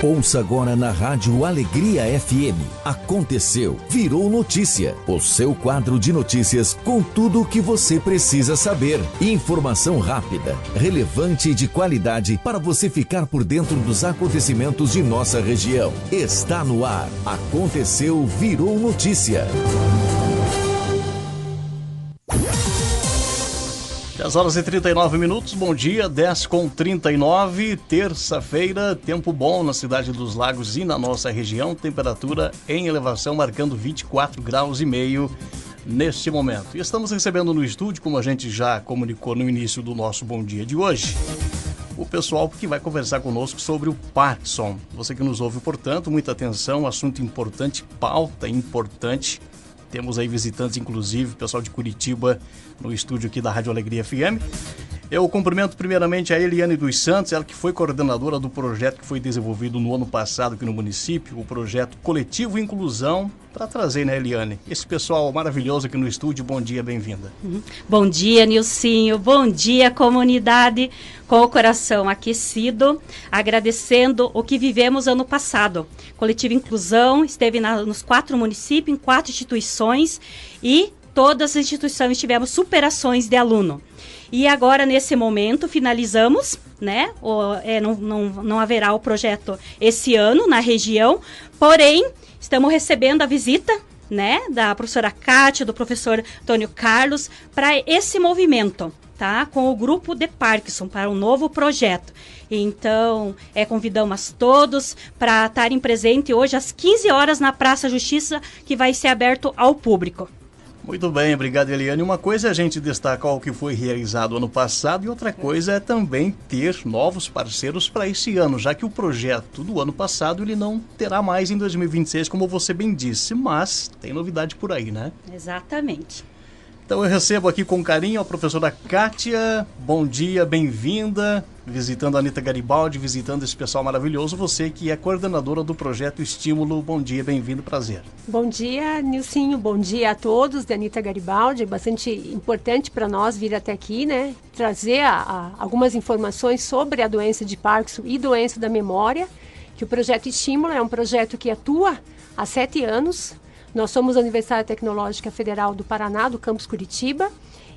Ouça agora na Rádio Alegria FM. Aconteceu, virou notícia. O seu quadro de notícias com tudo o que você precisa saber. Informação rápida, relevante e de qualidade para você ficar por dentro dos acontecimentos de nossa região. Está no ar. Aconteceu, virou notícia. 10h39, bom dia, 10h39, terça-feira, tempo bom na cidade dos Lagos e na nossa região, temperatura em elevação marcando 24 graus e meio neste momento. E estamos recebendo no estúdio, como a gente já comunicou no início do nosso Bom Dia de hoje, o pessoal que vai conversar conosco sobre o Parkinson. Você que nos ouve, portanto, muita atenção, assunto importante, pauta importante. Temos aí visitantes, inclusive, pessoal de Curitiba, no estúdio aqui da Rádio Alegria FM. Eu cumprimento primeiramente a Eliane dos Santos, ela que foi coordenadora do projeto que foi desenvolvido no ano passado aqui no município, o projeto Coletivo Inclusão, para trazer, né, Eliane, esse pessoal maravilhoso aqui no estúdio. Bom dia, bem-vinda. Bom dia, Nilcinho, bom dia, comunidade, com o coração aquecido, agradecendo o que vivemos ano passado. Coletivo Inclusão esteve nos 4 municípios, em 4 instituições, e todas as instituições tivemos superações de aluno. E agora, nesse momento, finalizamos, né? Não haverá o projeto esse ano na região, porém, estamos recebendo a visita, né, da professora Kátia, do professor Antônio Carlos, para esse movimento, tá? Com o grupo de Parkinson, para um novo projeto. Então, convidamos todos para estarem presentes hoje às 15 horas na Praça Justiça, que vai ser aberto ao público. Muito bem, obrigado, Eliane. Uma coisa é a gente destacar o que foi realizado ano passado e outra coisa é também ter novos parceiros para esse ano, já que o projeto do ano passado ele não terá mais em 2026, como você bem disse, mas tem novidade por aí, né? Exatamente. Então eu recebo aqui com carinho a professora Kátia. Bom dia, bem-vinda, visitando a Anita Garibaldi, visitando esse pessoal maravilhoso. Você que é coordenadora do projeto Estímulo, bom dia, bem-vindo, prazer. Bom dia, Nilcinho, bom dia a todos da Anita Garibaldi. É bastante importante para nós vir até aqui, né? Trazer algumas informações sobre a doença de Parkinson e doença da memória, que o projeto Estímulo é um projeto que atua há 7 anos. Nós somos a Universidade Tecnológica Federal do Paraná, do campus Curitiba,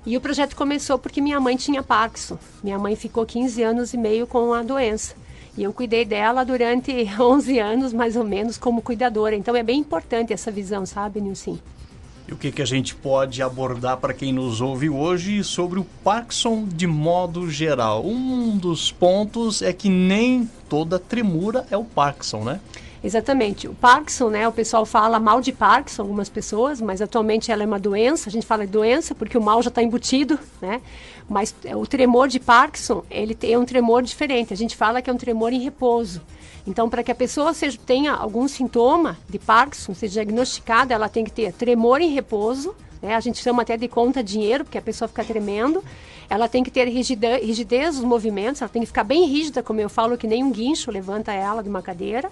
e o projeto começou porque minha mãe tinha Parkinson. Minha mãe ficou 15 anos e meio com a doença. E eu cuidei dela durante 11 anos, mais ou menos, como cuidadora. Então é bem importante essa visão, sabe, Nilson? E o que a gente pode abordar para quem nos ouve hoje sobre o Parkinson de modo geral? Um dos pontos é que nem toda tremura é o Parkinson, né? Exatamente. O Parkinson, né, o pessoal fala mal de Parkinson, algumas pessoas, mas atualmente ela é uma doença. A gente fala de doença porque o mal já está embutido, né? Mas o tremor de Parkinson, ele é um tremor diferente. A gente fala que é um tremor em repouso. Então, para que a pessoa tenha algum sintoma de Parkinson, seja diagnosticada, ela tem que ter tremor em repouso, né? A gente chama até de conta-dinheiro, porque a pessoa fica tremendo. Ela tem que ter rigidez dos movimentos, ela tem que ficar bem rígida, como eu falo, que nem um guincho levanta ela de uma cadeira.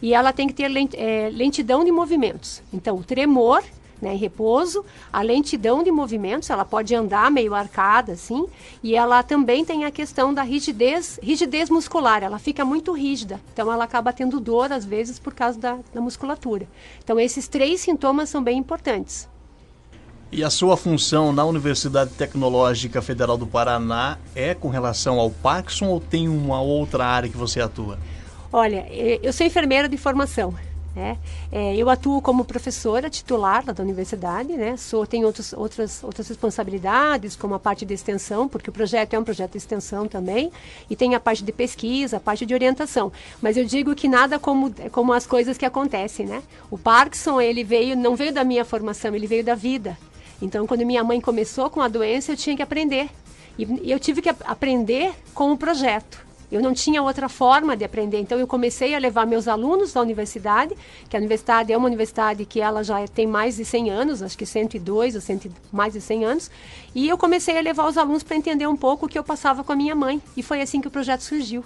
E ela tem que ter lentidão de movimentos. Então, o tremor, né, em repouso, a lentidão de movimentos, ela pode andar meio arcada, assim, e ela também tem a questão da rigidez muscular, ela fica muito rígida, então ela acaba tendo dor, às vezes, por causa da musculatura. Então, esses 3 sintomas são bem importantes. E a sua função na Universidade Tecnológica Federal do Paraná é com relação ao Parkinson ou tem uma outra área que você atua? Olha, eu sou enfermeira de formação, né? Eu atuo como professora titular da universidade, né? Tenho outras responsabilidades, como a parte de extensão, porque o projeto é um projeto de extensão também, e tem a parte de pesquisa, a parte de orientação. Mas eu digo que nada como as coisas que acontecem, né? O Parkinson, ele não veio da minha formação, ele veio da vida. Então, quando minha mãe começou com a doença, eu tinha que aprender. E eu tive que aprender com o projeto. Eu não tinha outra forma de aprender, então eu comecei a levar meus alunos da universidade, que a universidade é uma universidade que ela já tem mais de 100 anos, acho que 102 ou mais de 100 anos, e eu comecei a levar os alunos para entender um pouco o que eu passava com a minha mãe, e foi assim que o projeto surgiu,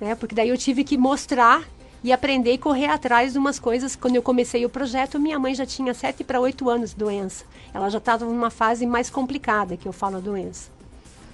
né? Porque daí eu tive que mostrar e aprender e correr atrás de umas coisas. Quando eu comecei o projeto, minha mãe já tinha 7 para 8 anos de doença, ela já estava numa fase mais complicada, que eu falo a doença.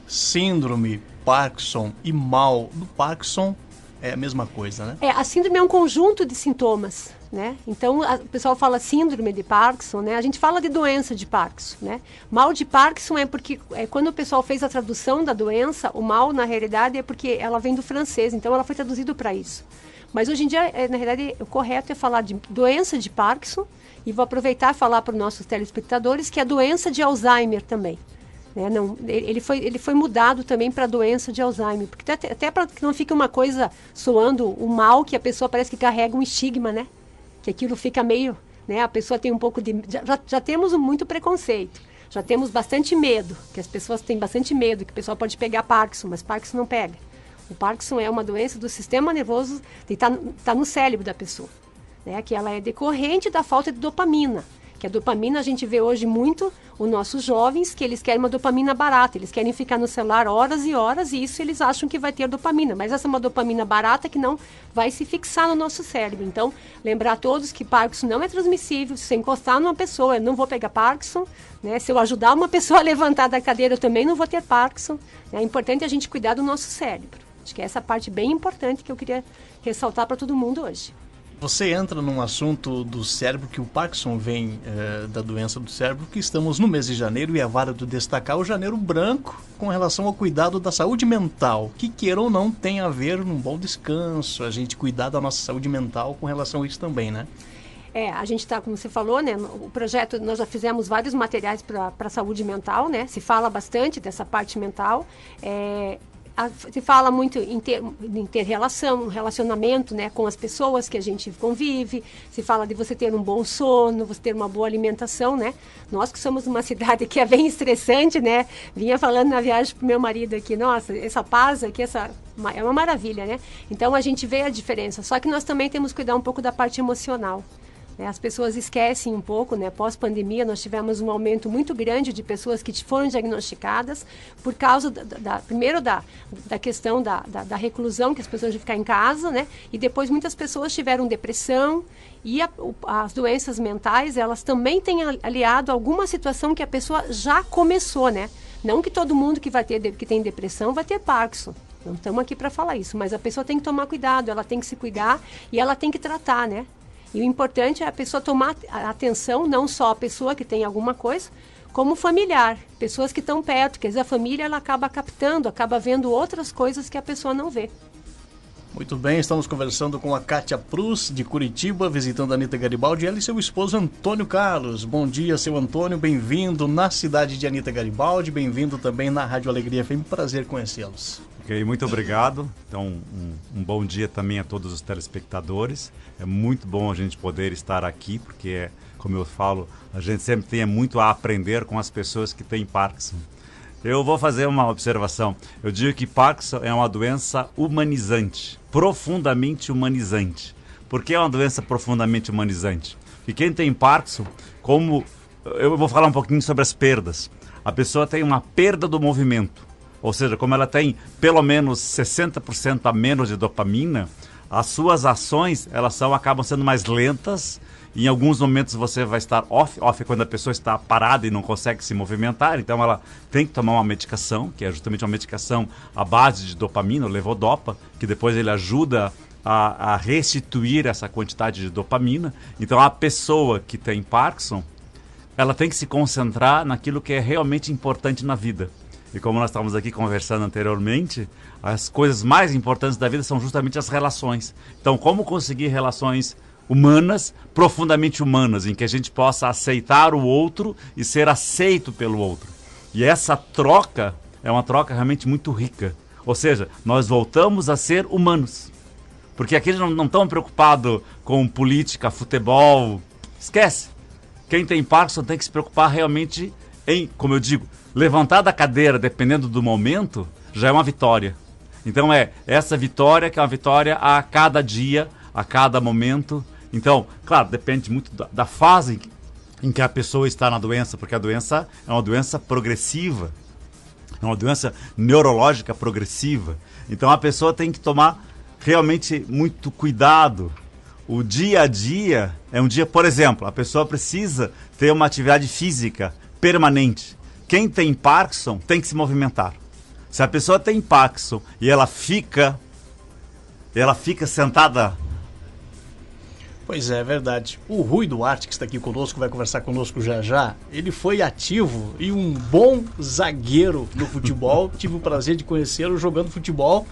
Síndrome, Parkinson e mal do Parkinson é a mesma coisa, né? A síndrome é um conjunto de sintomas, né? Então, o pessoal fala síndrome de Parkinson, né? A gente fala de doença de Parkinson, né? Mal de Parkinson é porque, quando o pessoal fez a tradução da doença, o mal, na realidade, é porque ela vem do francês, então ela foi traduzida para isso. Mas hoje em dia, na realidade, o correto é falar de doença de Parkinson, e vou aproveitar e falar para os nossos telespectadores que é a doença de Alzheimer também. Não, ele foi mudado também para a doença de Alzheimer, porque até para que não fique uma coisa soando o mal, que a pessoa parece que carrega um estigma, né? Que aquilo fica meio, né? A pessoa tem um pouco de... Já temos muito preconceito, já temos bastante medo, que as pessoas têm bastante medo, que o pessoal pode pegar Parkinson, mas Parkinson não pega. O Parkinson é uma doença do sistema nervoso, que está no cérebro da pessoa, né? Que ela é decorrente da falta de dopamina. Que a dopamina, a gente vê hoje muito os nossos jovens, que eles querem uma dopamina barata, eles querem ficar no celular horas e horas, e isso eles acham que vai ter dopamina, mas essa é uma dopamina barata que não vai se fixar no nosso cérebro. Então, lembrar a todos que Parkinson não é transmissível. Se você encostar numa pessoa, eu não vou pegar Parkinson, né? Se eu ajudar uma pessoa a levantar da cadeira, eu também não vou ter Parkinson. É importante a gente cuidar do nosso cérebro. Acho que é essa parte bem importante que eu queria ressaltar para todo mundo hoje. Você entra num assunto do cérebro, que o Parkinson vem da doença do cérebro, que estamos no mês de janeiro e é válido destacar o janeiro branco com relação ao cuidado da saúde mental, que queira ou não tem a ver num bom descanso, a gente cuidar da nossa saúde mental com relação a isso também, né? A gente está, como você falou, né, o projeto, nós já fizemos vários materiais para a saúde mental, né? Se fala bastante dessa parte mental, se fala muito em ter relacionamento, né, com as pessoas que a gente convive, se fala de você ter um bom sono, você ter uma boa alimentação, né? Nós que somos uma cidade que é bem estressante, né? Vinha falando na viagem pro meu marido aqui, nossa, essa paz aqui, é uma maravilha, né? Então a gente vê a diferença, só que nós também temos que cuidar um pouco da parte emocional. As pessoas esquecem um pouco, né? Pós-pandemia, nós tivemos um aumento muito grande de pessoas que foram diagnosticadas por causa, primeiro, da questão da reclusão, que as pessoas vão ficar em casa, né? E depois muitas pessoas tiveram depressão e as doenças mentais, elas também têm aliado a alguma situação que a pessoa já começou, né? Não que todo mundo que tem depressão vai ter Parkinson. Não estamos aqui para falar isso, mas a pessoa tem que tomar cuidado, ela tem que se cuidar e ela tem que tratar, né? E o importante é a pessoa tomar atenção, não só a pessoa que tem alguma coisa, como o familiar, pessoas que estão perto, quer dizer, a família ela acaba captando, acaba vendo outras coisas que a pessoa não vê. Muito bem, estamos conversando com a Kátia Prus, de Curitiba, visitando a Anita Garibaldi, ela e seu esposo Antônio Carlos. Bom dia, seu Antônio, bem-vindo na cidade de Anita Garibaldi, bem-vindo também na Rádio Alegria FM, prazer conhecê-los. Ok, muito obrigado. Então, um bom dia também a todos os telespectadores. É muito bom a gente poder estar aqui, porque, como eu falo, a gente sempre tem muito a aprender com as pessoas que têm Parkinson. Eu vou fazer uma observação. Eu digo que Parkinson é uma doença humanizante, profundamente humanizante. Por que é uma doença profundamente humanizante? Porque quem tem Parkinson, eu vou falar um pouquinho sobre as perdas. A pessoa tem uma perda do movimento. Ou seja, como ela tem pelo menos 60% a menos de dopamina, as suas ações acabam sendo mais lentas. Em alguns momentos você vai estar off é quando a pessoa está parada e não consegue se movimentar, então ela tem que tomar uma medicação, que é justamente uma medicação à base de dopamina, o levodopa, que depois ele ajuda a restituir essa quantidade de dopamina. Então a pessoa que tem Parkinson, ela tem que se concentrar naquilo que é realmente importante na vida. E como nós estávamos aqui conversando anteriormente, as coisas mais importantes da vida são justamente as relações. Então, como conseguir relações humanas, profundamente humanas, em que a gente possa aceitar o outro e ser aceito pelo outro. E essa troca é uma troca realmente muito rica. Ou seja, nós voltamos a ser humanos. Porque aqui não estão preocupados com política, futebol. Esquece. Quem tem Parkinson tem que se preocupar realmente em, como eu digo, levantar da cadeira, dependendo do momento, já é uma vitória. Então é essa vitória que é uma vitória a cada dia, a cada momento. Então, claro, depende muito da fase em que a pessoa está na doença, porque a doença é uma doença progressiva, é uma doença neurológica progressiva. Então a pessoa tem que tomar realmente muito cuidado. O dia a dia é um dia, por exemplo, a pessoa precisa ter uma atividade física permanente. Quem tem Parkinson tem que se movimentar. Se a pessoa tem Parkinson e ela fica ela fica sentada. Pois é, verdade. O Rui Duarte, que está aqui conosco, vai conversar conosco já já, ele foi ativo e um bom zagueiro no futebol. Tive o prazer de conhecê-lo jogando futebol.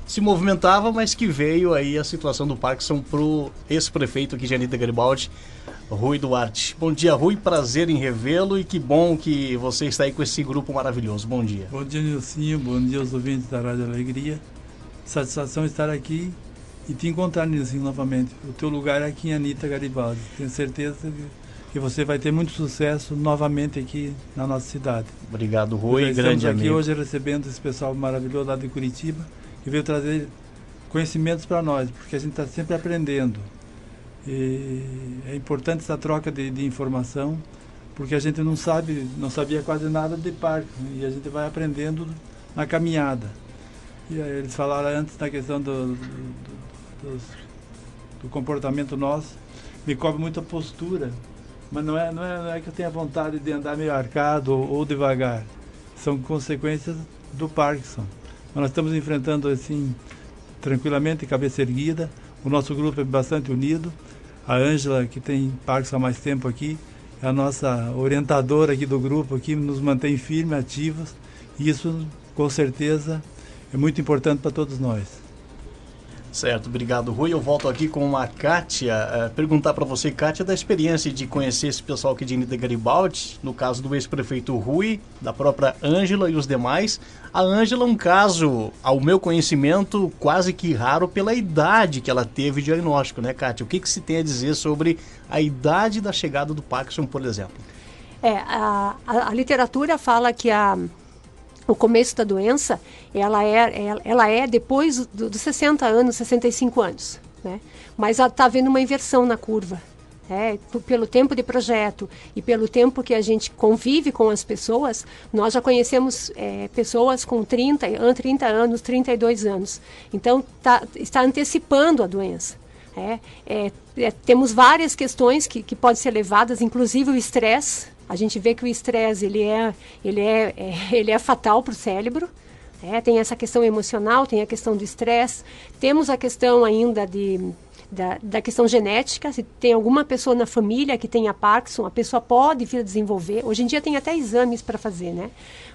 Se movimentava, mas que veio aí a situação do Parkinson pro ex-prefeito aqui de Anita Garibaldi, Rui Duarte. Bom dia, Rui, prazer em revê-lo e que bom que você está aí com esse grupo maravilhoso. Bom dia. Bom dia, Nilcinho, bom dia aos ouvintes da Rádio Alegria. Satisfação estar aqui e te encontrar, Nilcinho, novamente. O teu lugar é aqui em Anita Garibaldi. Tenho certeza que você vai ter muito sucesso novamente aqui na nossa cidade. Obrigado, Rui, grande amigo. Estamos aqui hoje recebendo esse pessoal maravilhoso lá de Curitiba, que veio trazer conhecimentos para nós, porque a gente está sempre aprendendo. E é importante essa troca de informação, porque a gente não sabia quase nada de Parkinson, e a gente vai aprendendo na caminhada. E eles falaram antes na questão do comportamento nosso, me cobre muito a postura, mas não é que eu tenha vontade de andar meio arcado ou devagar, são consequências do Parkinson. Nós estamos enfrentando assim, tranquilamente, cabeça erguida. O nosso grupo é bastante unido. A Ângela, que tem Parkinson há mais tempo aqui, é a nossa orientadora aqui do grupo, aqui, nos mantém firmes, ativos. E isso, com certeza, é muito importante para todos nós. Certo, obrigado, Rui. Eu volto aqui com a Kátia, perguntar para você, Kátia, da experiência de conhecer esse pessoal aqui de Anita Garibaldi, no caso do ex-prefeito Rui, da própria Ângela e os demais. A Ângela é um caso, ao meu conhecimento, quase que raro pela idade que ela teve de diagnóstico, né, Kátia? O que se tem a dizer sobre a idade da chegada do Parkinson, por exemplo? A literatura fala que o começo da doença, ela é depois dos 60 anos, 65 anos, né? Mas está havendo uma inversão na curva, pelo tempo de projeto e pelo tempo que a gente convive com as pessoas. Nós já conhecemos pessoas com 30 anos, 32 anos. Então, está antecipando a doença. Temos várias questões que podem ser levadas, inclusive o estresse. A gente vê que o estresse ele é fatal para o cérebro. Tem essa questão emocional, tem a questão do estresse. Temos a questão ainda da questão genética. Se tem alguma pessoa na família que tenha Parkinson, a pessoa pode vir a desenvolver. Hoje em dia tem até exames para fazer, né?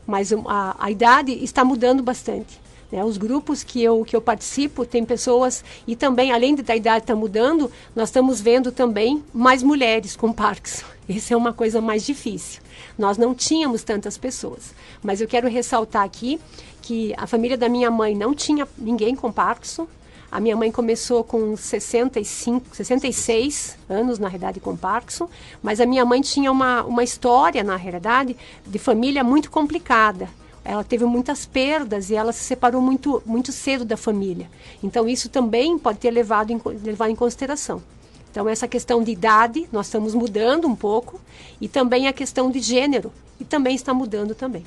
Mas a idade está mudando bastante. Os grupos que eu participo, tem pessoas, e também, além da idade estar mudando, nós estamos vendo também mais mulheres com Parkinson. Isso é uma coisa mais difícil. Nós não tínhamos tantas pessoas. Mas eu quero ressaltar aqui que a família da minha mãe não tinha ninguém com Parkinson. A minha mãe começou com 66 anos, na realidade, com Parkinson. Mas a minha mãe tinha uma história, na realidade, de família muito complicada. Ela teve muitas perdas e ela se separou muito, muito cedo da família. Então, isso também pode ter levado em consideração. Então, essa questão de idade, nós estamos mudando um pouco. E também a questão de gênero, e também está mudando também.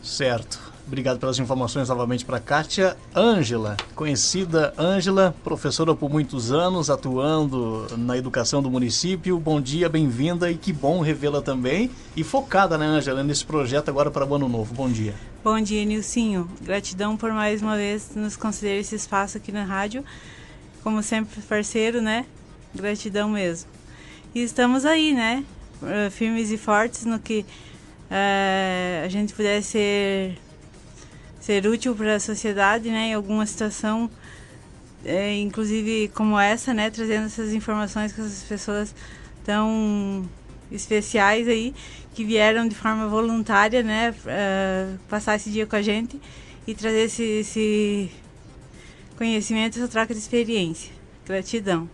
Certo. Obrigado pelas informações novamente para a Kátia. Ângela, conhecida Ângela, professora por muitos anos, atuando na educação do município. Bom dia, bem-vinda e que bom revê-la também. E focada, né, Ângela, nesse projeto agora para o Ano Novo. Bom dia. Bom dia, Nilcinho. Gratidão por mais uma vez nos conceder esse espaço aqui na rádio. Como sempre, parceiro, né? Gratidão mesmo. E estamos aí, né? Firmes e fortes no que a gente pudesse ser útil para a sociedade, né, em alguma situação, inclusive como essa, né, trazendo essas informações com essas pessoas tão especiais aí, que vieram de forma voluntária, né, passar esse dia com a gente e trazer esse conhecimento, essa troca de experiência. Gratidão.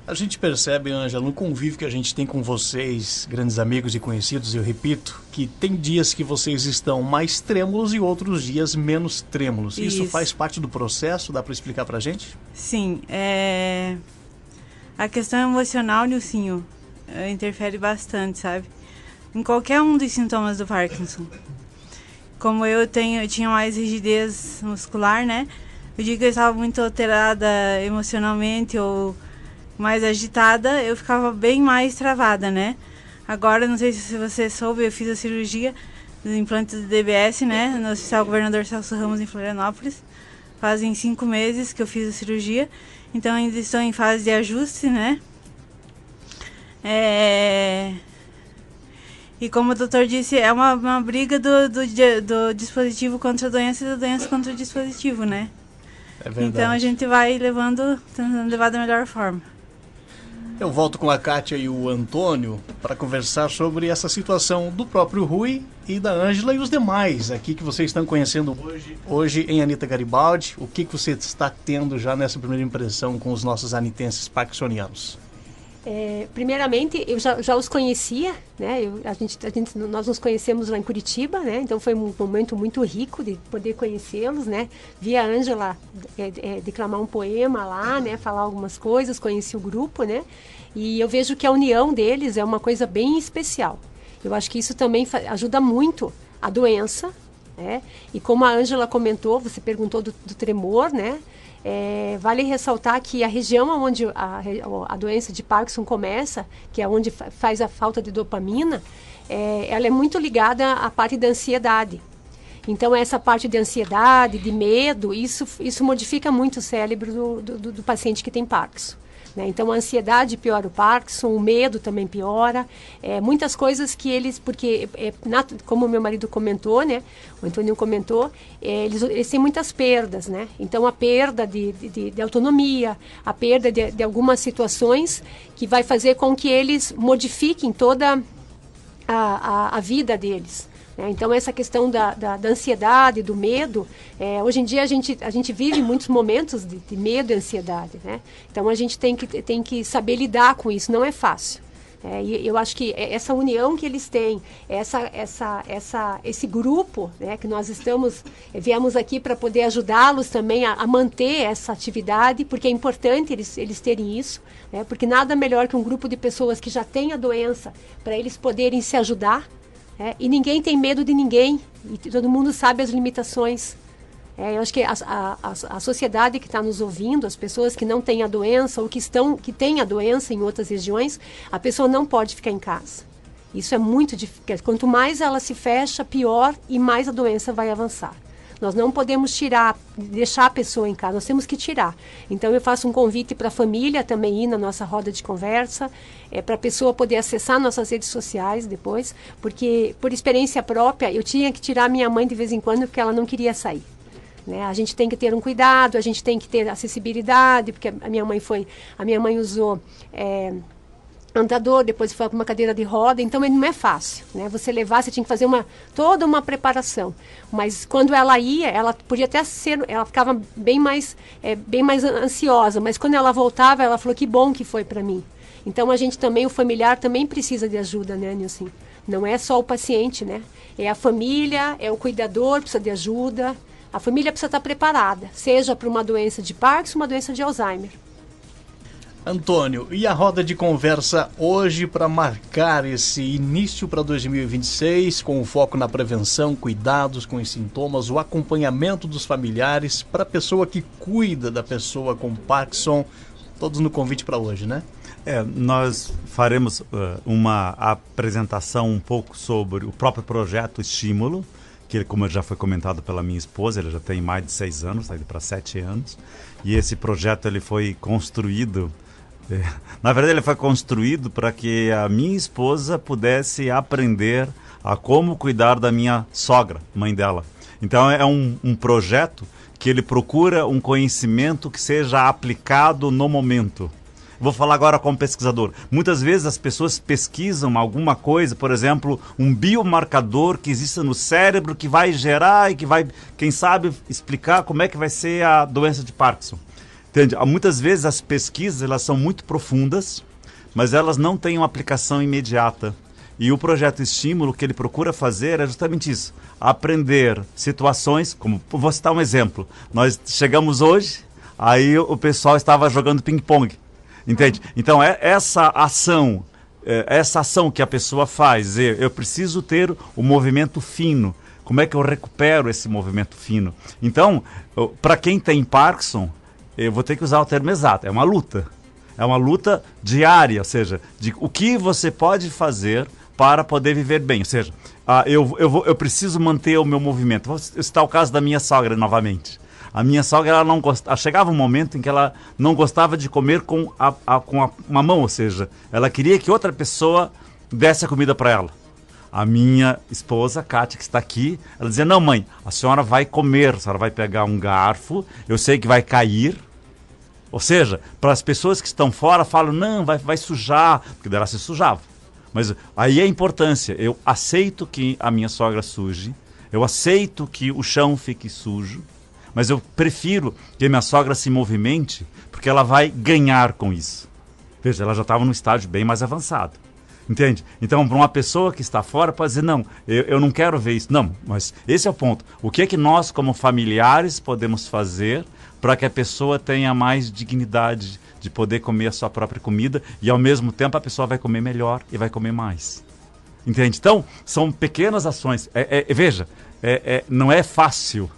A gente percebe, Ângela, no convívio que a gente tem com vocês, grandes amigos e conhecidos, eu repito, que tem dias que vocês estão mais trêmulos e outros dias menos trêmulos. Isso faz parte do processo? Dá para explicar para a gente? Sim. A questão emocional, Nilcinho, interfere bastante, sabe? Em qualquer um dos sintomas do Parkinson. Como eu tinha mais rigidez muscular, né? O dia que eu estava muito alterada emocionalmente ou mais agitada, eu ficava bem mais travada, né? Agora, não sei se você soube, eu fiz a cirurgia do implante do DBS, né? No Hospital Governador Celso Ramos, em Florianópolis, fazem 5 meses que eu fiz a cirurgia, então ainda estou em fase de ajuste, né? E como o doutor disse, é uma briga do dispositivo contra a doença e da doença contra o dispositivo, né? É verdade. Então a gente vai tentando levar da melhor forma. Eu volto com a Kátia e o Antônio para conversar sobre essa situação do próprio Rui e da Ângela e os demais aqui que vocês estão conhecendo hoje em Anita Garibaldi. O que você está tendo já nessa primeira impressão com os nossos anitenses parkinsonianos? Primeiramente, eu já os conhecia, né? Nós nos conhecemos lá em Curitiba, né? Então foi um momento muito rico de poder conhecê-los, né? Vi a Ângela declamar um poema lá, né? Falar algumas coisas, conheci o grupo, né? E eu vejo que a união deles é uma coisa bem especial. Eu acho que isso também ajuda muito a doença, né? E como a Ângela comentou, você perguntou do tremor, né? Vale ressaltar que a região onde a doença de Parkinson começa, que é onde faz a falta de dopamina, ela é muito ligada à parte da ansiedade. Então, essa parte de ansiedade, de medo, isso modifica muito o cérebro do paciente que tem Parkinson. Né? Então, a ansiedade piora o Parkinson, o medo também piora. Muitas coisas que eles... Porque, como o meu marido comentou, né? O Antônio comentou, eles têm muitas perdas, né? Então, a perda de autonomia, a perda de algumas situações que vai fazer com que eles modifiquem toda a vida deles. Então, essa questão da ansiedade, do medo, hoje em dia a gente vive muitos momentos de medo e ansiedade, né? Então, a gente tem que saber lidar com isso, não é fácil. E eu acho que essa união que eles têm, esse grupo, né, que nós viemos aqui para poder ajudá-los também a manter essa atividade, porque é importante eles terem isso, né, porque nada melhor que um grupo de pessoas que já têm a doença, para eles poderem se ajudar. E ninguém tem medo de ninguém, e todo mundo sabe as limitações. Eu acho que a sociedade que está nos ouvindo, as pessoas que não têm a doença ou que têm a doença em outras regiões, a pessoa não pode ficar em casa. Isso é muito difícil. Quanto mais ela se fecha, pior e mais a doença vai avançar. Nós não podemos deixar a pessoa em casa, nós temos que tirar. Então, eu faço um convite para a família também ir na nossa roda de conversa, para a pessoa poder acessar nossas redes sociais depois, porque, por experiência própria, eu tinha que tirar minha mãe de vez em quando, porque ela não queria sair. Né? A gente tem que ter um cuidado, a gente tem que ter acessibilidade, porque a minha mãe usou... andador, depois foi com uma cadeira de roda, então não é fácil, né? Você tinha que fazer toda uma preparação, mas quando ela ia, ela podia até ela ficava bem mais ansiosa, mas quando ela voltava, ela falou que bom que foi para mim. Então o familiar também precisa de ajuda, né, Nilson? Não é só o paciente, né? É a família, é o cuidador, precisa de ajuda, a família precisa estar preparada, seja para uma doença de Parkinson, uma doença de Alzheimer. Antônio, e a roda de conversa hoje para marcar esse início para 2026, com o foco na prevenção, cuidados com os sintomas, o acompanhamento dos familiares para a pessoa que cuida da pessoa com Parkinson, todos no convite para hoje, né? Nós faremos uma apresentação um pouco sobre o próprio projeto Estímulo, que, como já foi comentado pela minha esposa, ele já tem mais de 6 anos, está indo para 7 anos, e esse projeto ele foi construído... Na verdade, ele foi construído para que a minha esposa pudesse aprender a como cuidar da minha sogra, mãe dela. Então, é um projeto que ele procura um conhecimento que seja aplicado no momento. Vou falar agora como pesquisador. Muitas vezes as pessoas pesquisam alguma coisa, por exemplo, um biomarcador que exista no cérebro que vai gerar e que vai, quem sabe, explicar como é que vai ser a doença de Parkinson. Entende? Muitas vezes as pesquisas elas são muito profundas, mas elas não têm uma aplicação imediata. E o projeto Estímulo, que ele procura fazer é justamente isso. Aprender situações, como vou citar um exemplo. Nós chegamos hoje, aí o pessoal estava jogando ping-pong. Entende? Então, essa ação que a pessoa faz, eu preciso ter o movimento fino. Como é que eu recupero esse movimento fino? Então, para quem tem Parkinson, eu vou ter que usar o termo exato, é uma luta. É uma luta diária, ou seja, de o que você pode fazer para poder viver bem. Ou seja, eu preciso manter o meu movimento. Vou citar o caso da minha sogra novamente. A minha sogra, ela não gostava, chegava um momento em que ela não gostava de comer com uma mão, ou seja, ela queria que outra pessoa desse a comida para ela. A minha esposa, Kátia, que está aqui, ela dizia, não, mãe, a senhora vai comer, a senhora vai pegar um garfo, eu sei que vai cair. Ou seja, para as pessoas que estão fora, falam, não, vai sujar, porque dela se sujava. Mas aí é a importância, eu aceito que a minha sogra suje, eu aceito que o chão fique sujo, mas eu prefiro que a minha sogra se movimente, porque ela vai ganhar com isso. Veja, ela já estava num estágio bem mais avançado. Entende? Então, para uma pessoa que está fora, pode dizer, não, eu não quero ver isso. Não, mas esse é o ponto. O que é que nós, como familiares, podemos fazer para que a pessoa tenha mais dignidade de poder comer a sua própria comida e, ao mesmo tempo, a pessoa vai comer melhor e vai comer mais. Entende? Então, são pequenas ações. Veja, não é fácil,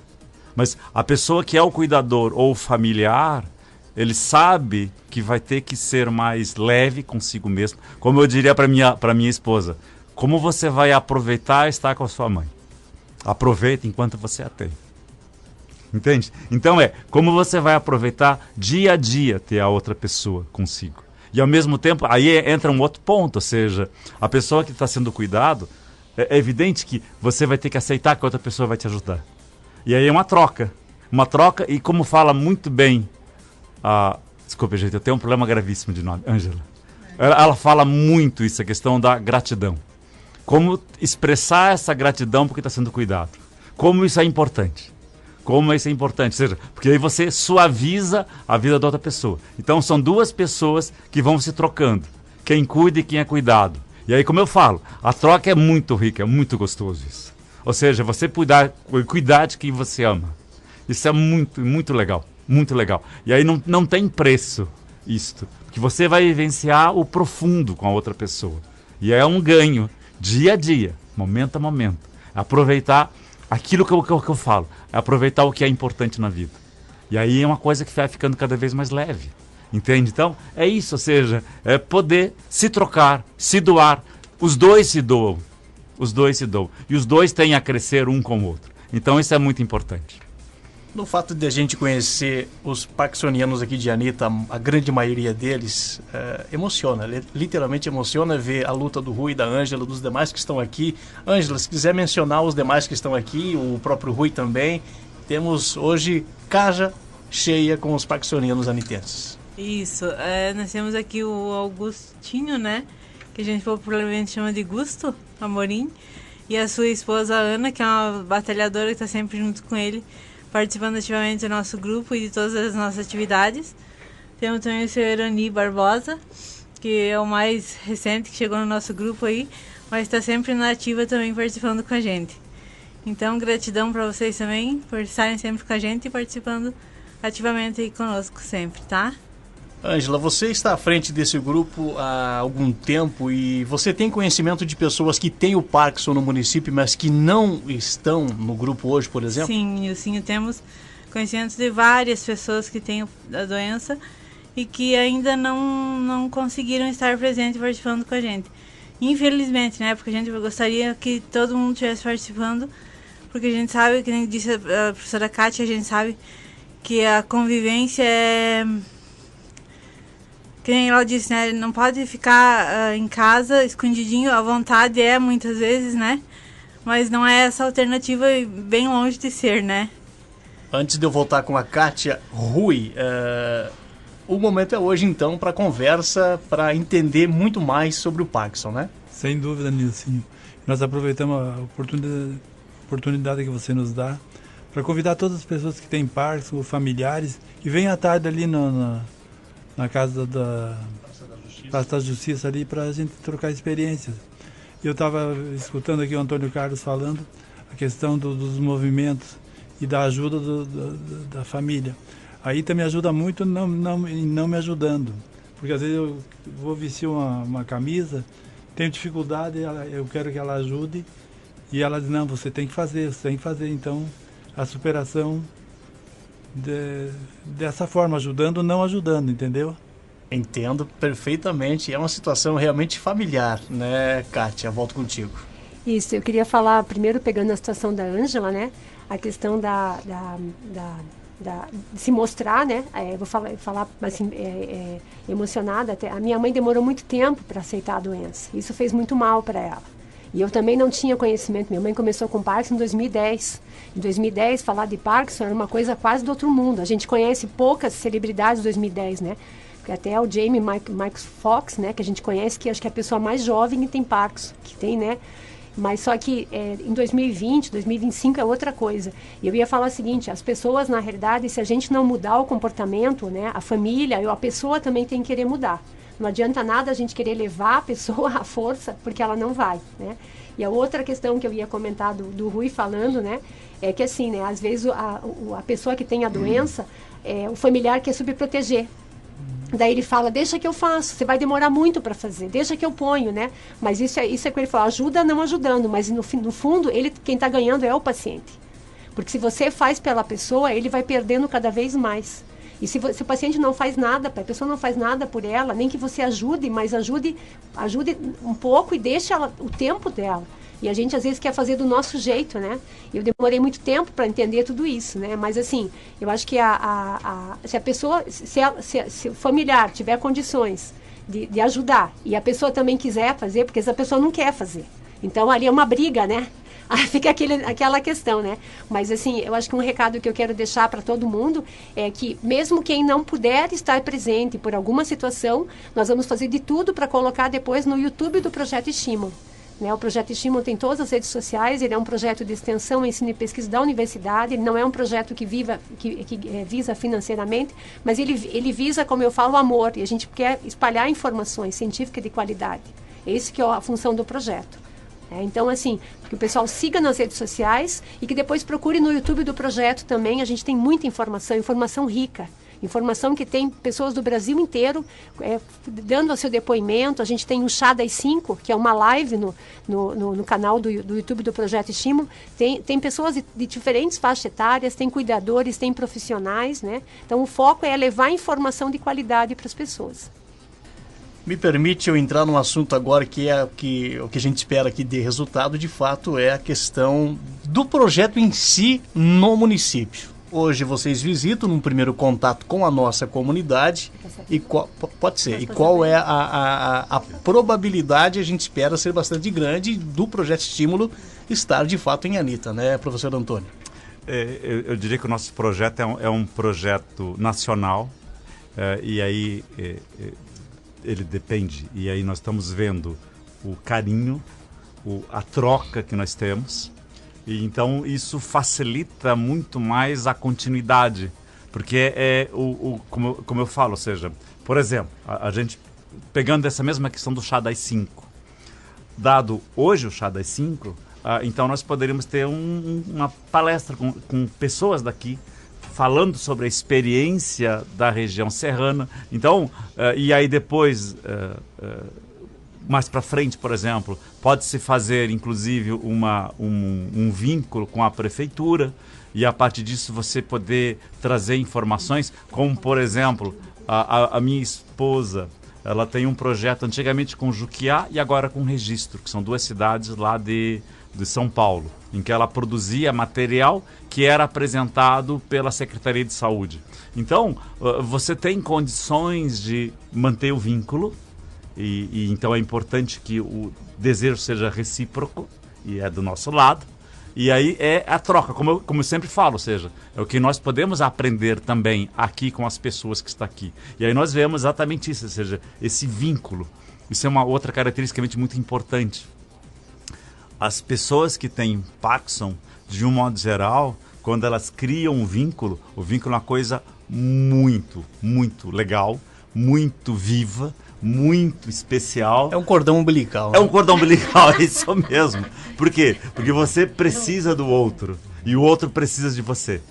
mas a pessoa que é o cuidador ou o familiar, ele sabe que vai ter que ser mais leve consigo mesmo. Como eu diria para minha esposa, como você vai aproveitar estar com a sua mãe? Aproveite enquanto você a tem. Entende? Então como você vai aproveitar dia a dia ter a outra pessoa consigo. E ao mesmo tempo, aí entra um outro ponto, ou seja, a pessoa que está sendo cuidado, é evidente que você vai ter que aceitar que a outra pessoa vai te ajudar. E aí é uma troca, e como fala muito bem, desculpa, gente, eu tenho um problema gravíssimo de nome, Ângela. Ela fala muito isso, a questão da gratidão. Como expressar essa gratidão porque está sendo cuidado. Como isso é importante. Ou seja, porque aí você suaviza a vida da outra pessoa. Então são duas pessoas que vão se trocando. Quem cuida e quem é cuidado. E aí, como eu falo, a troca é muito rica, é muito gostoso isso. Ou seja, você cuidar de quem você ama. Isso é muito, muito legal. Muito legal. E aí não tem preço isto. Porque você vai vivenciar o profundo com a outra pessoa. E é um ganho, dia a dia, momento a momento. Aproveitar aquilo que eu falo. É aproveitar o que é importante na vida. E aí é uma coisa que vai ficando cada vez mais leve. Entende? Então, é isso. Ou seja, é poder se trocar, se doar. Os dois se doam. E os dois têm a crescer um com o outro. Então, isso é muito importante. No fato de a gente conhecer os parkinsonianos aqui de Anitta, a grande maioria deles emociona, literalmente emociona ver a luta do Rui, da Ângela, dos demais que estão aqui. Ângela, se quiser mencionar os demais que estão aqui, o próprio Rui também, temos hoje casa cheia com os parkinsonianos anitenses. Isso, nós temos aqui o Augustinho, né, que a gente popularmente chama de Gusto Amorim, e a sua esposa Ana, que é uma batalhadora que está sempre junto com ele, participando ativamente do nosso grupo e de todas as nossas atividades. Temos também o Sr. Erani Barbosa, que é o mais recente que chegou no nosso grupo aí, mas está sempre na ativa também participando com a gente. Então, gratidão para vocês também por estarem sempre com a gente e participando ativamente aí conosco sempre, tá? Ângela, você está à frente desse grupo há algum tempo e você tem conhecimento de pessoas que têm o Parkinson no município, mas que não estão no grupo hoje, por exemplo? Sim, temos conhecimento de várias pessoas que têm a doença e que ainda não conseguiram estar presentes participando com a gente. Infelizmente, né? Porque a gente gostaria que todo mundo estivesse participando, porque a gente sabe, que nem disse a professora Kátia, a gente sabe que a convivência é... Que nem ela disse, né? Não pode ficar em casa, escondidinho, à vontade muitas vezes, né? Mas não é essa alternativa e bem longe de ser, né? Antes de eu voltar com a Kátia, Rui, o momento é hoje, então, para conversa, para entender muito mais sobre o Parkinson, né? Sem dúvida, Nilcinho. Nós aproveitamos a oportunidade que você nos dá para convidar todas as pessoas que têm Parkinson, familiares, que venham à tarde ali na casa da Praça da Justiça ali para a gente trocar experiências. Eu estava escutando aqui o Antônio Carlos falando a questão dos movimentos e da ajuda da família. Aí também ajuda muito não me ajudando, porque às vezes eu vou vestir uma camisa, tenho dificuldade, eu quero que ela ajude e ela diz, não, você tem que fazer. Então a superação dessa forma, ajudando, não ajudando, entendeu? Entendo perfeitamente. É uma situação realmente familiar, né, Kátia? Volto contigo. Isso, eu queria falar primeiro, pegando a situação da Ângela, né? A questão da de se mostrar, né? Vou falar assim, emocionada até. A minha mãe demorou muito tempo para aceitar a doença. Isso fez muito mal para ela. E eu também não tinha conhecimento. Minha mãe começou com Parkinson em 2010. Em 2010, falar de Parkinson era uma coisa quase do outro mundo. A gente conhece poucas celebridades de 2010, né? Porque até o Jamie Mike Foxx, né? Que a gente conhece, que acho que é a pessoa mais jovem que tem Parkinson, que tem, né? Mas só que em 2020, 2025 é outra coisa. E eu ia falar o seguinte, as pessoas, na realidade, se a gente não mudar o comportamento, né, a família, a pessoa também tem que querer mudar. Não adianta nada a gente querer levar a pessoa à força, porque ela não vai, né? E a outra questão que eu ia comentar do Rui falando, né, é que assim, né, às vezes a pessoa que tem a doença, o familiar quer subproteger. Daí ele fala, deixa que eu faço, você vai demorar muito para fazer, deixa que eu ponho, né? Mas isso é que ele fala, ajuda não ajudando, mas no fundo, quem está ganhando é o paciente. Porque se você faz pela pessoa, ele vai perdendo cada vez mais. E se o paciente não faz nada, a pessoa não faz nada por ela, nem que você ajude, mas ajude um pouco e deixe o tempo dela. E a gente às vezes quer fazer do nosso jeito, né? Eu demorei muito tempo para entender tudo isso, né? Mas assim, eu acho que se a pessoa, se o familiar tiver condições de ajudar e a pessoa também quiser fazer, porque essa pessoa não quer fazer. Então ali é uma briga, né? Aí fica aquela questão, né? Mas assim, eu acho que um recado que eu quero deixar para todo mundo é que mesmo quem não puder estar presente por alguma situação, nós vamos fazer de tudo para colocar depois no YouTube do Projeto Estímulo. Né, o Projeto Estímulo tem todas as redes sociais, ele é um projeto de extensão, ensino e pesquisa da universidade, ele não é um projeto que visa financeiramente, mas ele visa, como eu falo, o amor, e a gente quer espalhar informações científicas de qualidade. Esse que é a função do projeto. Então, assim, que o pessoal siga nas redes sociais e que depois procure no YouTube do projeto também, a gente tem muita informação rica. Informação que tem pessoas do Brasil inteiro dando o seu depoimento. A gente tem o Chá das 5, que é uma live no canal do YouTube do Projeto Estímulo. Tem pessoas de diferentes faixas etárias, tem cuidadores, tem profissionais, né? Então o foco é levar informação de qualidade para as pessoas. Me permite eu entrar num assunto agora que é o que a gente espera que dê resultado, de fato, é a questão do projeto em si no município. Hoje vocês visitam num primeiro contato com a nossa comunidade e qual é a probabilidade, a gente espera ser bastante grande, do Projeto Estímulo estar de fato em Anita, né, professor Antônio? Eu diria que o nosso projeto é um projeto nacional, e aí ele depende, e aí nós estamos vendo o carinho, a troca que nós temos. E então isso facilita muito mais a continuidade, porque como eu falo, ou seja, por exemplo, a gente pegando essa mesma questão do Chá das 5, dado hoje o Chá das 5, então nós poderíamos ter uma palestra com pessoas daqui, falando sobre a experiência da região serrana. Então, e aí depois... mais para frente, por exemplo, pode-se fazer, inclusive, um vínculo com a prefeitura e, a partir disso, você poder trazer informações, como, por exemplo, a minha esposa, ela tem um projeto antigamente com Juquiá e agora com Registro, que são duas cidades lá de São Paulo, em que ela produzia material que era apresentado pela Secretaria de Saúde. Então, você tem condições de manter o vínculo, e então é importante que o desejo seja recíproco, e é do nosso lado, e aí é a troca, como eu sempre falo, ou seja, é o que nós podemos aprender também aqui com as pessoas que estão aqui. E aí nós vemos exatamente isso, ou seja, esse vínculo. Isso é uma outra característica muito importante. As pessoas que têm Parkinson, de um modo geral, quando elas criam um vínculo, o vínculo é uma coisa muito, muito legal, muito viva, muito especial. É um cordão umbilical. É um cordão umbilical, é isso mesmo. Por quê? Porque você precisa do outro e o outro precisa de você.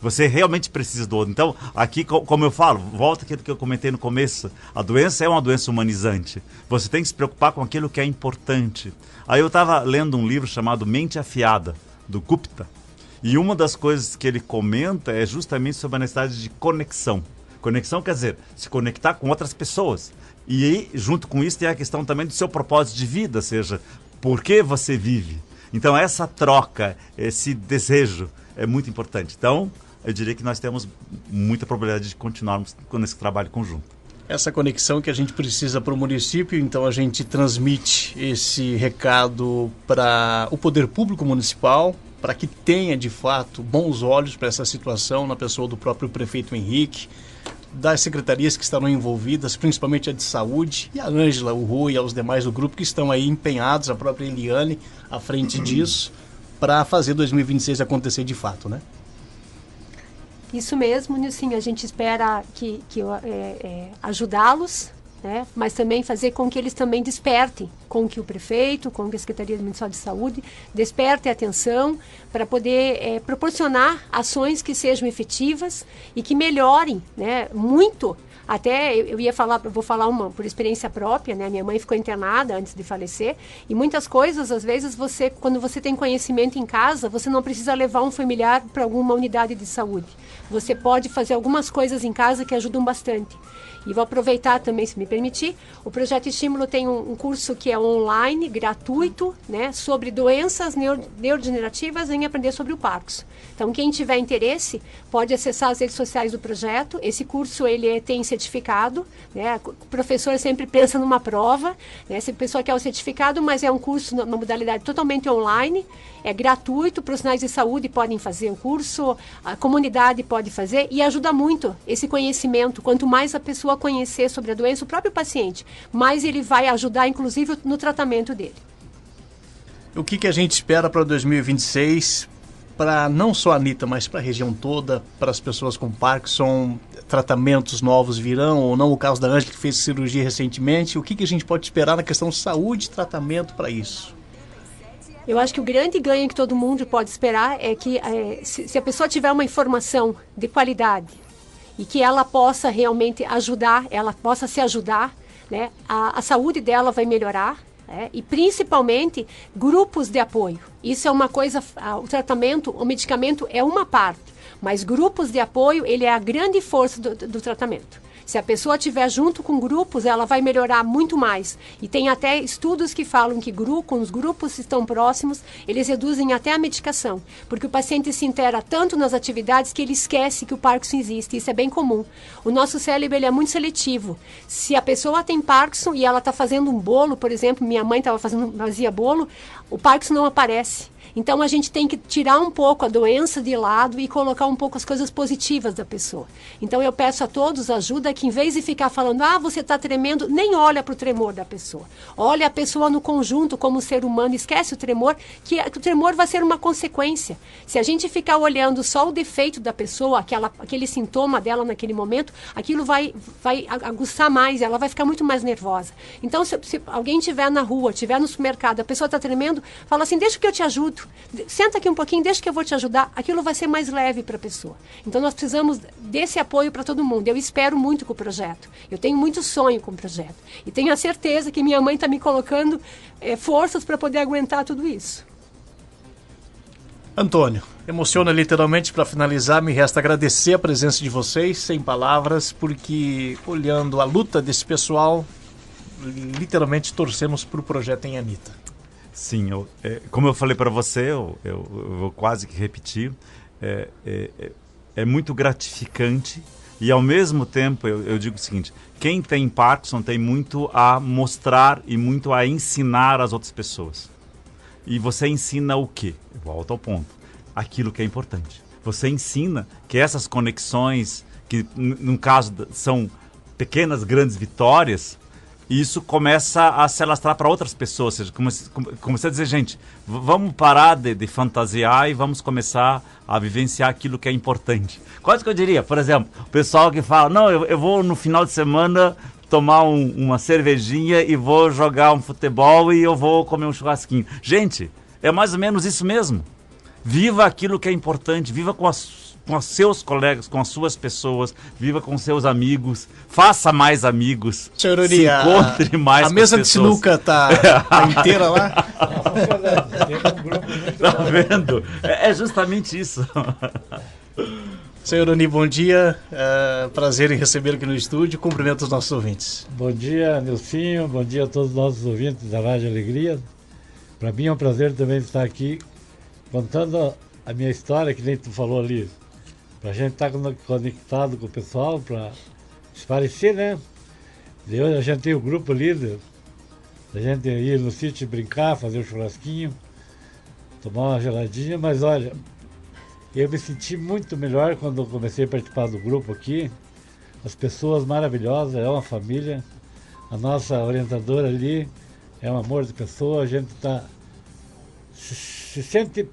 Você realmente precisa do outro. Então, aqui, como eu falo, volta aquilo que eu comentei no começo, a doença é uma doença humanizante. Você tem que se preocupar com aquilo que é importante. Aí eu estava lendo um livro chamado Mente Afiada, do Gupta, e uma das coisas que ele comenta é justamente sobre a necessidade de conexão. Conexão quer dizer se conectar com outras pessoas. E aí, junto com isso, tem a questão também do seu propósito de vida, ou seja, por que você vive. Então, essa troca, esse desejo é muito importante. Então, eu diria que nós temos muita probabilidade de continuarmos com esse trabalho conjunto. Essa conexão que a gente precisa para o município, então a gente transmite esse recado para o poder público municipal, para que tenha de fato bons olhos para essa situação, na pessoa do próprio prefeito Henrique, das secretarias que estarão envolvidas, principalmente a de saúde, e a Ângela, o Rui e os demais do grupo que estão aí empenhados, a própria Eliane à frente disso, para fazer 2026 acontecer de fato, né? Isso mesmo, Nilson, a gente espera ajudá-los, né? Mas também fazer com que eles também despertem, com que o prefeito, com que a Secretaria Municipal de Saúde despertem a atenção para poder proporcionar ações que sejam efetivas e que melhorem, né, muito. Até vou falar uma por experiência própria, né? Minha mãe ficou internada antes de falecer e muitas coisas, às vezes, quando você tem conhecimento em casa, você não precisa levar um familiar para alguma unidade de saúde. Você pode fazer algumas coisas em casa que ajudam bastante. E vou aproveitar também, se me permitir, o Projeto Estímulo tem um curso que é online, gratuito, né, sobre doenças neurodegenerativas em aprender sobre o Parkinson. Então, quem tiver interesse, pode acessar as redes sociais do projeto. Esse curso, ele tem certificado, né, o professor sempre pensa numa prova, né, se a pessoa quer o certificado, mas é um curso na modalidade totalmente online, é gratuito, profissionais de saúde podem fazer o curso, a comunidade pode fazer e ajuda muito esse conhecimento. Quanto mais a pessoa conhecer sobre a doença, o próprio paciente, mais ele vai ajudar, inclusive, no tratamento dele. O que a gente espera para 2026, para não só a Anitta, mas para a região toda, para as pessoas com Parkinson? Tratamentos novos virão ou não? O caso da Ângela, que fez cirurgia recentemente, o que a gente pode esperar na questão de saúde e tratamento para isso? Eu acho que o grande ganho que todo mundo pode esperar é que se a pessoa tiver uma informação de qualidade e que ela possa realmente ajudar, ela possa se ajudar, né, a saúde dela vai melhorar, né, e principalmente grupos de apoio. Isso é uma coisa, o tratamento, o medicamento é uma parte, mas grupos de apoio, ele é a grande força do tratamento. Se a pessoa estiver junto com grupos, ela vai melhorar muito mais. E tem até estudos que falam que quando os grupos estão próximos, eles reduzem até a medicação. Porque o paciente se intera tanto nas atividades que ele esquece que o Parkinson existe. Isso é bem comum. O nosso cérebro, ele é muito seletivo. Se a pessoa tem Parkinson e ela está fazendo um bolo, por exemplo, minha mãe fazia bolo, o Parkinson não aparece. Então, a gente tem que tirar um pouco a doença de lado e colocar um pouco as coisas positivas da pessoa. Então, eu peço a todos ajuda que, em vez de ficar falando, você está tremendo, nem olha para o tremor da pessoa. Olha a pessoa no conjunto como ser humano, esquece o tremor, que o tremor vai ser uma consequência. Se a gente ficar olhando só o defeito da pessoa, aquele sintoma dela naquele momento, aquilo vai aguçar mais, ela vai ficar muito mais nervosa. Então, se alguém estiver na rua, estiver no supermercado, a pessoa está tremendo, fala assim, deixa que eu te ajudo. Senta aqui um pouquinho, deixa que eu vou te ajudar. Aquilo vai ser mais leve para a pessoa. Então, nós precisamos desse apoio para todo mundo. Eu espero muito com o projeto. Eu tenho muito sonho com o projeto. E tenho a certeza que minha mãe está me colocando forças para poder aguentar tudo isso. Antônio, emociona literalmente. Para finalizar, me resta agradecer a presença de vocês, sem palavras, porque olhando a luta desse pessoal, literalmente torcemos para o projeto em Anitta. Sim, como eu falei para você, eu vou quase que repetir, é muito gratificante e, ao mesmo tempo, eu digo o seguinte, quem tem Parkinson tem muito a mostrar e muito a ensinar às outras pessoas. E você ensina o quê? Eu volto ao ponto. Aquilo que é importante. Você ensina que essas conexões, que no caso são pequenas, grandes vitórias, e isso começa a se alastrar para outras pessoas. Ou seja, comecei a dizer, gente, vamos parar de fantasiar e vamos começar a vivenciar aquilo que é importante. Quase que eu diria, por exemplo, o pessoal que fala, não, eu vou no final de semana tomar uma cervejinha e vou jogar um futebol e eu vou comer um churrasquinho. Gente, é mais ou menos isso mesmo. Viva aquilo que é importante, viva com os seus colegas, com as suas pessoas, viva com seus amigos, faça mais amigos, Senhor se encontre mais a mesa de sinuca tá inteira lá? Tá vendo? É justamente isso. Senhor Oni, bom dia. Prazer em receber aqui no estúdio. Cumprimento os nossos ouvintes. Bom dia, Nilcinho. Bom dia a todos os nossos ouvintes da Rádio Alegria. Para mim é um prazer também estar aqui contando a minha história, que nem tu falou ali. para a gente estar conectado com o pessoal, para se parecer, né? E hoje a gente tem o grupo ali, a gente ir no sítio brincar, fazer um churrasquinho, tomar uma geladinha, mas olha, eu me senti muito melhor quando eu comecei a participar do grupo aqui. As pessoas maravilhosas, é uma família. A nossa orientadora ali é um amor de pessoa, a gente se sente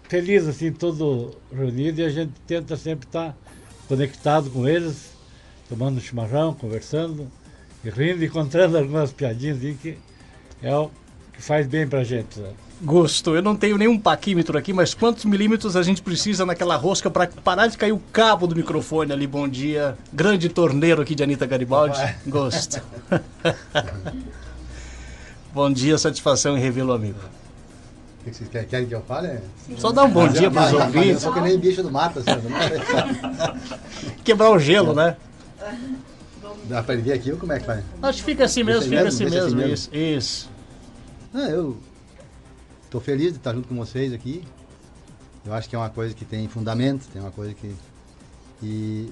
feliz assim, todo reunido, e a gente tenta sempre estar conectado com eles, tomando chimarrão, conversando, e rindo, encontrando algumas piadinhas aí que é o que faz bem pra gente, né? Gosto. Eu não tenho nenhum paquímetro aqui, mas quantos milímetros a gente precisa naquela rosca para parar de cair o cabo do microfone ali? Bom dia. Grande torneiro aqui de Anita Garibaldi. Gosto. Bom dia, satisfação em revê-lo, amigo. O que vocês querem que eu fale? Só dá um bom dia para os ouvintes. Eu sou que nem bicho do mato, assim, Quebrar o gelo, né? Dá para ele vir aqui ou como é que faz? Acho que fica assim mesmo, fica assim mesmo. Isso. Eu estou feliz de estar junto com vocês aqui. Eu acho que é uma coisa que tem fundamento, tem uma coisa que... E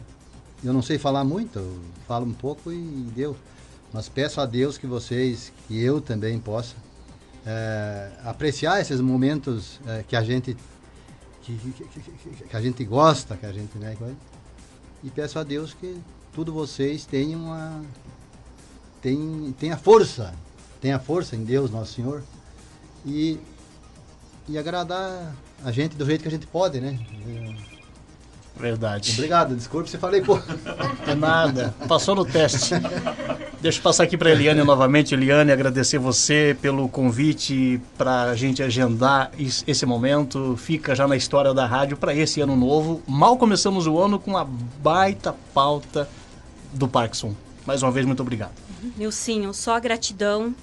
eu não sei falar muito, eu falo um pouco e deu. Mas peço a Deus que vocês, que eu também possa, apreciar esses momentos que a gente que a gente gosta, que a gente, né, e peço a Deus que todos vocês tenham tenha força em Deus, Nosso Senhor, e agradar a gente do jeito que a gente pode, né? Verdade. Obrigado, desculpe se falei, pô. De nada, passou no teste. Deixa eu passar aqui para a Eliane novamente. Eliane, agradecer você pelo convite para a gente agendar esse momento. Fica já na história da rádio para esse ano novo. Mal começamos o ano com a baita pauta do Parkinson. Mais uma vez, muito obrigado. Nilcinho, só gratidão.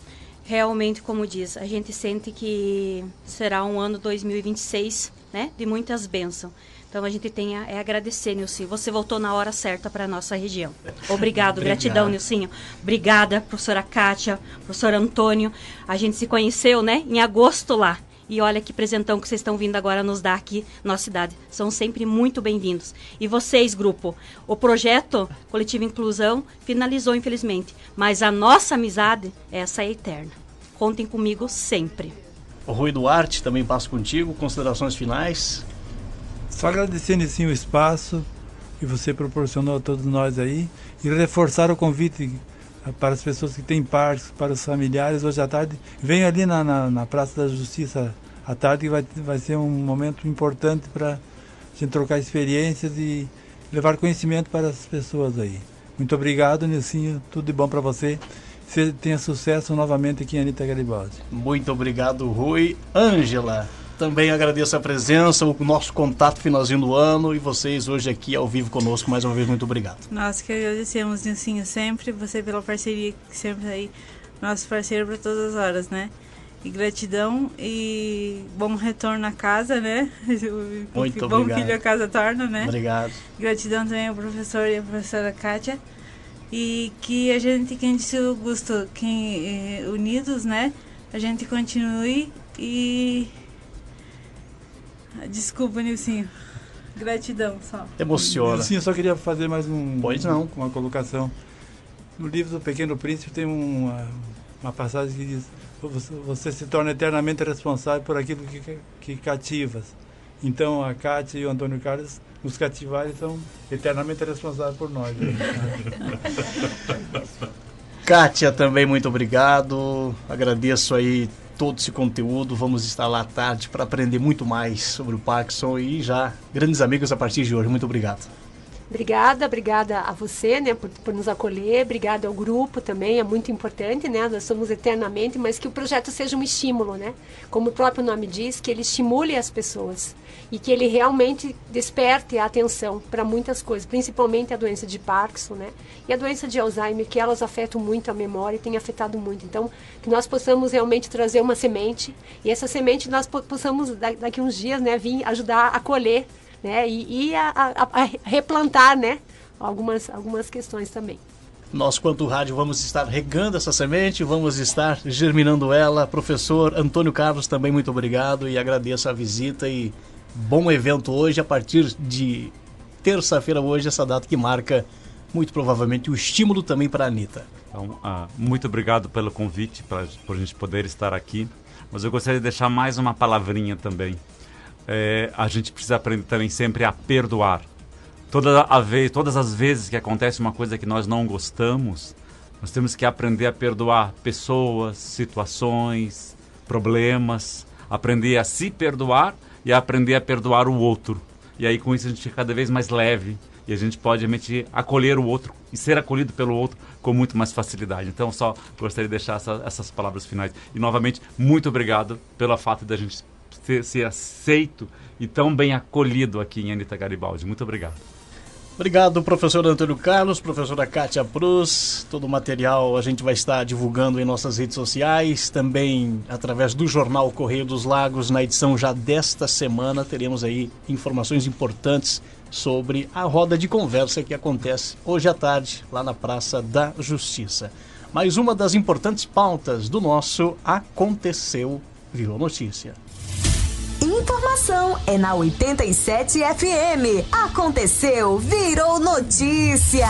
Realmente, como diz, a gente sente que será um ano 2026, né, de muitas bênçãos. Então a gente tem a agradecer, Nilcinho. Você voltou na hora certa para a nossa região. Obrigado, gratidão, Nilcinho. Obrigada, professora Kátia, professor Antônio. A gente se conheceu, né, em agosto lá. E olha que presentão que vocês estão vindo agora nos dar aqui na nossa cidade. São sempre muito bem-vindos. E vocês, grupo, o projeto Coletivo Inclusão finalizou, infelizmente. Mas a nossa amizade, essa é eterna. Contem comigo sempre. O Rui Duarte, também passo contigo. Considerações finais? Só agradecendo assim o espaço que você proporcionou a todos nós aí e reforçar o convite para as pessoas que têm parques, para os familiares. Hoje à tarde, venho ali na Praça da Justiça à tarde, que vai ser um momento importante para a gente trocar experiências e levar conhecimento para as pessoas aí. Muito obrigado, Nilcinho, tudo de bom para você. Você tenha sucesso novamente aqui em Anita Garibaldi. Muito obrigado, Rui. Ângela, também agradeço a presença, o nosso contato finalzinho do ano e vocês hoje aqui ao vivo conosco. Mais uma vez, muito obrigado. Nós que agradecemos, Nilcinho, sempre, você pela parceria, sempre aí, nosso parceiro para todas as horas, né? E gratidão e bom retorno à casa, né? Muito bom obrigado. Filho a casa torna, né? Obrigado. Gratidão também ao professor e à professora Kátia. E que a gente se gostou, unidos, né? A gente continue e... Desculpa, Nilcinho. Gratidão só. Emociona. Nilcinho, eu só queria fazer mais Pois não. uma colocação. No livro do Pequeno Príncipe tem uma passagem que diz: você se torna eternamente responsável por aquilo que cativas. Então a Kátia e o Antônio Carlos nos cativaram e são eternamente responsáveis por nós. Kátia, também muito obrigado. Agradeço aí todo esse conteúdo. Vamos estar lá à tarde para aprender muito mais sobre o Parkinson e já grandes amigos a partir de hoje. Muito obrigado. Obrigada a você, né, por nos acolher, obrigada ao grupo também, é muito importante, né, nós somos eternamente, mas que o projeto seja um estímulo, né, como o próprio nome diz, que ele estimule as pessoas e que ele realmente desperte a atenção para muitas coisas, principalmente a doença de Parkinson, né, e a doença de Alzheimer, que elas afetam muito a memória e tem afetado muito, então que nós possamos realmente trazer uma semente e essa semente nós possamos daqui uns dias, né, vir ajudar a colher, né, e a replantar, né, algumas questões também. Nós, quanto rádio, vamos estar regando essa semente, vamos estar germinando ela. Professor Antônio Carlos, também muito obrigado e agradeço a visita e bom evento hoje a partir de terça-feira hoje, essa data que marca muito provavelmente o estímulo também para a Anitta. Então, muito obrigado pelo convite, por a gente poder estar aqui. Mas eu gostaria de deixar mais uma palavrinha também. A gente precisa aprender também sempre a perdoar. Todas as vezes que acontece uma coisa que nós não gostamos, nós temos que aprender a perdoar pessoas, situações, problemas, aprender a se perdoar e a aprender a perdoar o outro. E aí com isso a gente fica cada vez mais leve e a gente pode realmente acolher o outro e ser acolhido pelo outro com muito mais facilidade. Então só gostaria de deixar essas palavras finais. E novamente, muito obrigado pelo fato de a gente ser aceito e tão bem acolhido aqui em Anitta Garibaldi. Muito obrigado. Obrigado, professor Antônio Carlos, professora Kátia Prus. Todo o material a gente vai estar divulgando em nossas redes sociais, também através do jornal Correio dos Lagos. Na edição já desta semana teremos aí informações importantes sobre a roda de conversa que acontece hoje à tarde lá na Praça da Justiça. Mais uma das importantes pautas do nosso Aconteceu Virou Notícia. Informação é na 87 FM. Aconteceu, virou notícia.